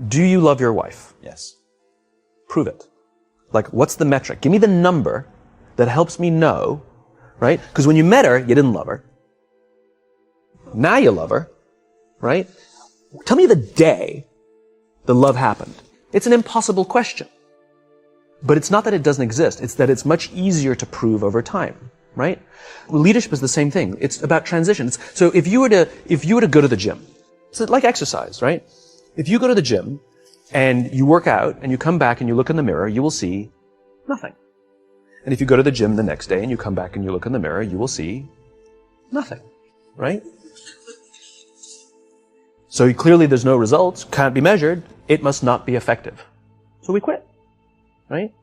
Do you love your wife? Yes. Prove it. Like, what's the metric? Give me the number that helps me know, right? Because when you met her, you didn't love her. Now you love her, right? Tell me the day the love happened. It's an impossible question. But it's not that it doesn't exist. It's that it's much easier to prove over time, right? Leadership is the same thing. It's about transition. So if you were to go to the gym, it's like exercise, right? If you go to the gym and you work out and you come back and you look in the mirror, you will see nothing. And if you go to the gym the next day and you come back and you look in the mirror, you will see nothing, right? So clearly there's no results, can't be measured, it must not be effective. So we quit, right?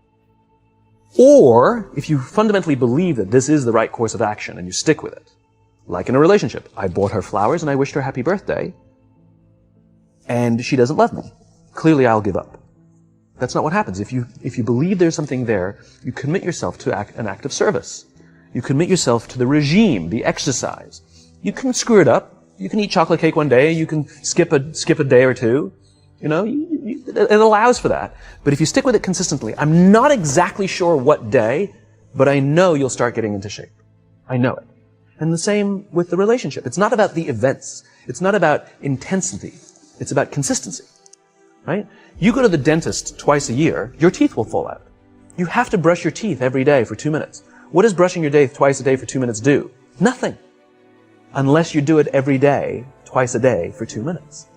Or if you fundamentally believe that this is the right course of action and you stick with it, like in a relationship, I bought her flowers and I wished her happy birthday, and she doesn't love me. Clearly I'll give up. That's not what happens. If you believe there's something there, you commit yourself to an act of service. You commit yourself to the regime, the exercise. You can screw it up. You can eat chocolate cake one day. You can skip a day or two. You know, it allows for that. But if you stick with it consistently, I'm not exactly sure what day, but I know you'll start getting into shape. I know it. And the same with the relationship. It's not about the events. It's not about intensity. It's about consistency, right? You go to the dentist twice a year, your teeth will fall out. You have to brush your teeth every day for 2 minutes. What does brushing your teeth twice a day for 2 minutes do? Nothing. Unless you do it every day, twice a day for 2 minutes,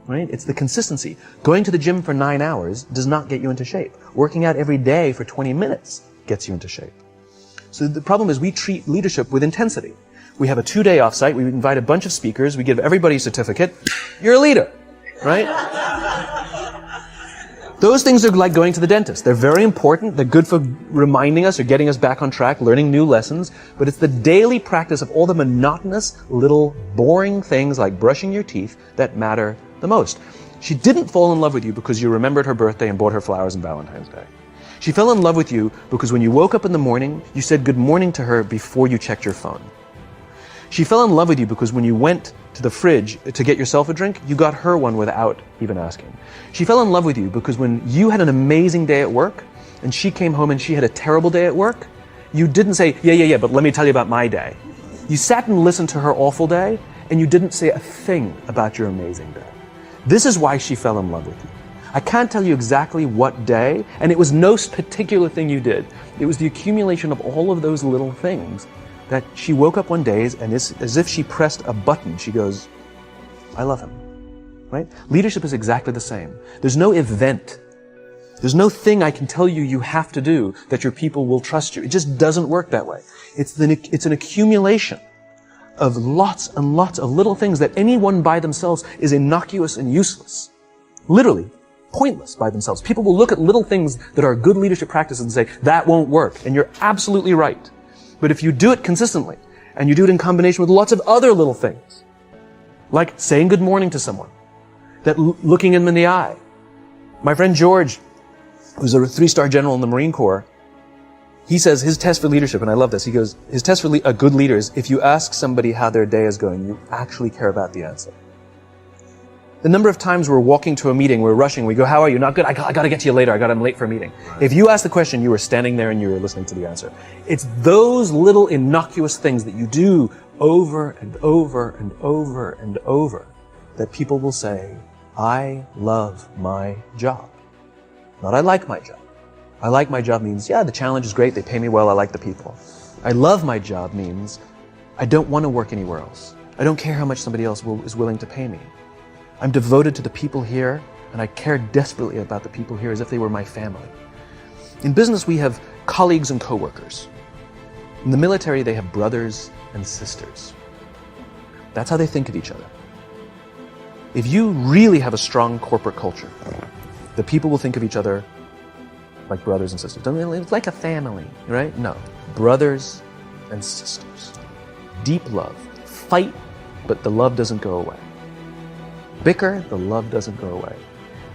right? It's the consistency. Going to the gym for 9 hours does not get you into shape. Working out every day for 20 minutes gets you into shape. So the problem is we treat leadership with intensity. We have a 2-day offsite, we invite a bunch of speakers, we give everybody a certificate. You're a leader. Right? Those things are like going to the dentist. They're very important. They're good for reminding us or getting us back on track, learning new lessons. But it's the daily practice of all the monotonous, little, boring things like brushing your teeth that matter the most. She didn't fall in love with you because you remembered her birthday and bought her flowers on Valentine's Day. She fell in love with you because when you woke up in the morning, you said good morning to her before you checked your phone. She fell in love with you because when you went to the fridge to get yourself a drink, you got her one without even asking. She fell in love with you because when you had an amazing day at work and she came home and she had a terrible day at work, you didn't say, yeah, but let me tell you about my day. You sat and listened to her awful day and you didn't say a thing about your amazing day. This is why she fell in love with you. I can't tell you exactly what day, and it was no particular thing you did. It was the accumulation of all of those little things that she woke up one day and as if she pressed a button, she goes, I love him, right? Leadership is exactly the same. There's no event. There's no thing I can tell you you have to do that your people will trust you. It just doesn't work that way. It's an accumulation of lots and lots of little things that anyone by themselves is innocuous and useless. Literally, pointless by themselves. People will look at little things that are good leadership practices and say, that won't work. And you're absolutely right. But if you do it consistently, and you do it in combination with lots of other little things, like saying good morning to someone, that looking them in the eye. My friend George, who's a 3-star general in the Marine Corps, he says his test for leadership, and I love this, he goes, his test for a good leader is if you ask somebody how their day is going, you actually care about the answer. The number of times we're walking to a meeting, we're rushing, we go, how are you? Not good, I got to get to you later, I'm late for a meeting. If you ask the question, you were standing there and you were listening to the answer. It's those little innocuous things that you do over and over and over and over that people will say, I love my job. Not I like my job. I like my job means, yeah, the challenge is great, they pay me well, I like the people. I love my job means, I don't want to work anywhere else. I don't care how much somebody else is willing to pay me. I'm devoted to the people here, and I care desperately about the people here as if they were my family. In business, we have colleagues and coworkers. In the military, they have brothers and sisters. That's how they think of each other. If you really have a strong corporate culture, the people will think of each other like brothers and sisters. It's like a family, right? No. Brothers and sisters. Deep love. Fight, but the love doesn't go away. Bicker, the love doesn't go away.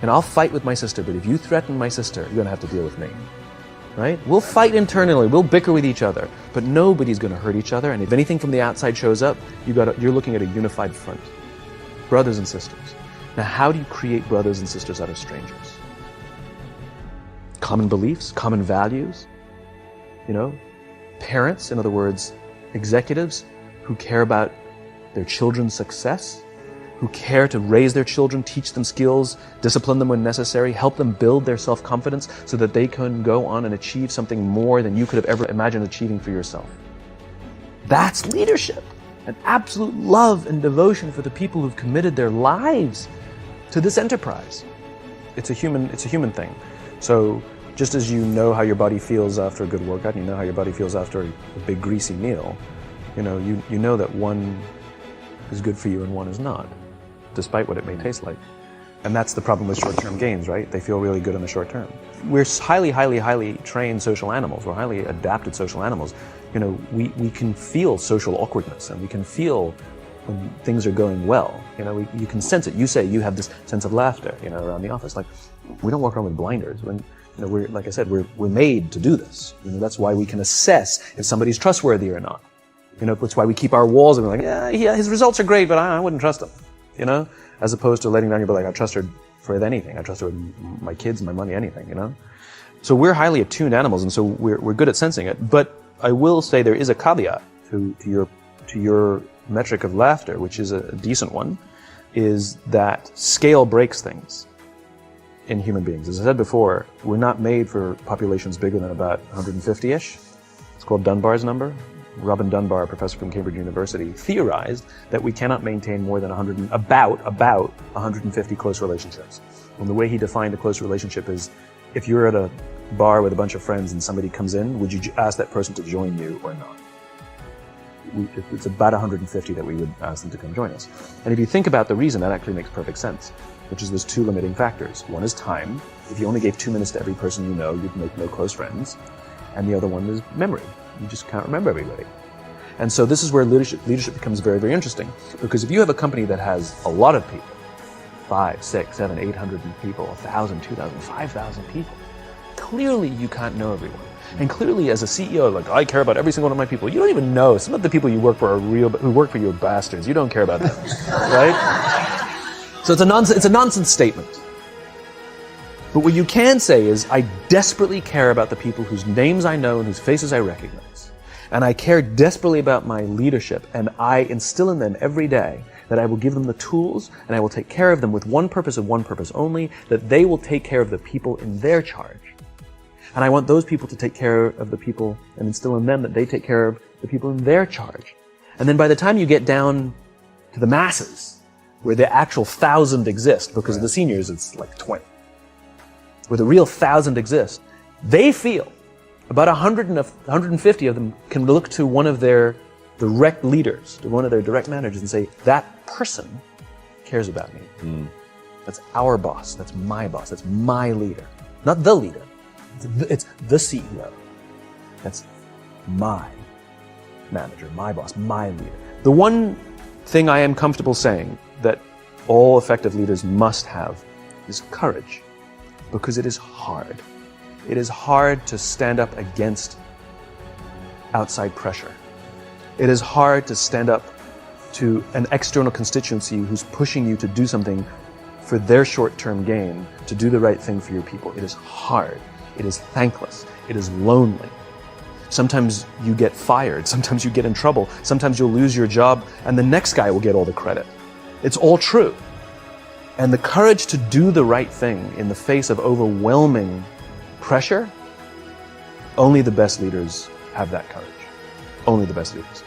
And I'll fight with my sister, but if you threaten my sister, you're going to have to deal with me. Right? We'll fight internally, we'll bicker with each other, but nobody's going to hurt each other, and if anything from the outside shows up, you're looking at a unified front. Brothers and sisters. Now, how do you create brothers and sisters out of strangers? Common beliefs, common values, parents, in other words, executives who care about their children's success, who care to raise their children, teach them skills, discipline them when necessary, help them build their self-confidence so that they can go on and achieve something more than you could have ever imagined achieving for yourself. That's leadership. An absolute love and devotion for the people who've committed their lives to this enterprise. It's a human thing. So just as you know how your body feels after a good workout, and you know how your body feels after a big greasy meal, you know that one is good for you and one is not, despite what it may taste like. And that's the problem with short-term gains, right? They feel really good in the short term. We're highly trained social animals. We're highly adapted social animals. We can feel social awkwardness, and we can feel when things are going well. You can sense it. You say you have this sense of laughter, around the office. Like, we don't walk around with blinders. When, we're, like I said, we're made to do this. That's why we can assess if somebody's trustworthy or not. That's why we keep our walls and we're like, yeah, his results are great, but I wouldn't trust him, as opposed to letting down your, like, I trust her for anything. I trust her with my kids, my money, anything, So we're highly attuned animals, and so we're good at sensing it. But I will say there is a caveat to your metric of laughter, which is a decent one, is that scale breaks things in human beings. As I said before, we're not made for populations bigger than about 150-ish. It's called Dunbar's number. Robin Dunbar, a professor from Cambridge University, theorized that we cannot maintain more than about 150 close relationships. And the way he defined a close relationship is, if you're at a bar with a bunch of friends and somebody comes in, would you ask that person to join you or not? It's about 150 that we would ask them to come join us. And if you think about the reason, that actually makes perfect sense, which is there's two limiting factors. One is time. If you only gave 2 minutes to every person you know, you'd make no close friends. And the other one is memory. You just can't remember everybody. And so this is where leadership becomes very, very interesting. Because if you have a company that has a lot of people, 5, 6, 7, 800 people, 1,000, 2,000, 5,000 people, clearly you can't know everyone. And clearly as a CEO, like, I care about every single one of my people. You don't even know. Some of the people you work for who work for you are bastards. You don't care about them, right? So it's a nonsense statement. But what you can say is, I desperately care about the people whose names I know and whose faces I recognize. And I care desperately about my leadership, and I instill in them every day that I will give them the tools, and I will take care of them with one purpose and one purpose only, that they will take care of the people in their charge. And I want those people to take care of the people and instill in them that they take care of the people in their charge. And then by the time you get down to the masses, where the actual 1,000 exist, because of the seniors it's like 20, where the real 1,000 exist, they feel about 100 and 150 of them can look to one of their direct leaders, to one of their direct managers, and say, that person cares about me. That's our boss. That's my boss. That's my leader. Not the leader. It's the CEO. That's my manager, my boss, my leader. The one thing I am comfortable saying that all effective leaders must have is courage, because it is hard. It is hard to stand up against outside pressure. It is hard to stand up to an external constituency who's pushing you to do something for their short-term gain, to do the right thing for your people. It is hard. It is thankless. It is lonely. Sometimes you get fired. Sometimes you get in trouble. Sometimes you'll lose your job and the next guy will get all the credit. It's all true. And the courage to do the right thing in the face of overwhelming pressure, only the best leaders have that courage. Only the best leaders.